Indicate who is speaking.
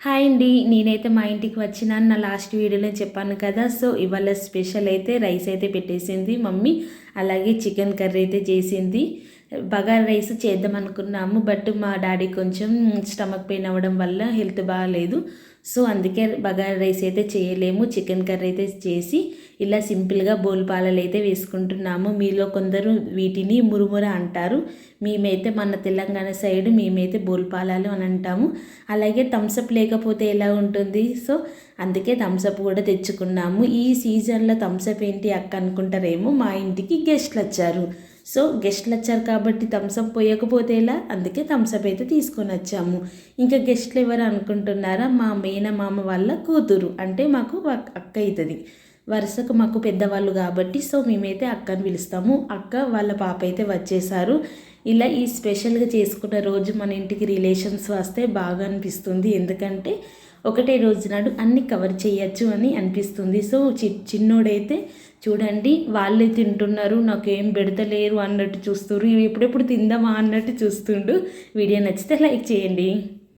Speaker 1: Hi అండి. నేనైతే మా ఇంటికి వచ్చినాను. నా లాస్ట్ వీడియోలో చెప్పాను కదా. సో ఇవాళ స్పెషల్ అయితే రైస్ అయితే పెట్టేసింది మమ్మీ. అలాగే చికెన్ కర్రీ అయితే చేసింది. బగారా రైస్ చేద్దాం అనుకున్నాము. బట్ మా డాడీ కొంచెం స్టమక్ పెయిన్ అవ్వడం వల్ల హెల్త్ బాగాలేదు. సో అందుకే బగారా రైస్ అయితే చేయలేము. చికెన్ కర్రీ అయితే చేసి ఇలా సింపుల్గా బోల్పాలలు అయితే వేసుకుంటున్నాము. మీలో కొందరు వీటిని మురుముర అంటారు. మేమైతే మన తెలంగాణ సైడ్ మేమైతే బోల్పాలాలు అని అంటాము. అలాగే థమ్సప్ లేకపోతే ఎలా ఉంటుంది. సో అందుకే థమ్సప్ కూడా తెచ్చుకున్నాము. ఈ సీజన్లో థమ్సప్ ఏంటి అక్క అనుకుంటారేమో, మా ఇంటికి గెస్ట్లు వచ్చారు. సో గెస్ట్లు వచ్చారు కాబట్టి థమ్సప్ పోయకపోతే ఎలా, అందుకే థమ్సప్ అయితే తీసుకొని వచ్చాము. ఇంకా గెస్ట్లు ఎవరు అనుకుంటున్నారా, మా మేనమామ వాళ్ళ కూతురు, అంటే మాకు అక్క అవుతుంది వరుసకు, మాకు పెద్దవాళ్ళు కాబట్టి. సో మేమైతే అక్కని పిలుస్తాము. అక్క వాళ్ళ పాప అయితే వచ్చేసారు. ఇలా ఈ స్పెషల్గా చేసుకున్న రోజు మన ఇంటికి రిలేషన్స్ వస్తే బాగా అనిపిస్తుంది. ఎందుకంటే ఒకటే రోజు నాడు అన్నీ కవర్ చేయొచ్చు అని అనిపిస్తుంది. సో చిన్నోడైతే చూడండి వాళ్ళే తింటున్నారు, నాకేం పెడతలేరు అన్నట్టు చూస్తున్నారు. ఎప్పుడెప్పుడు తిందామా అన్నట్టు చూస్తుండు. వీడియో నచ్చితే లైక్ చేయండి.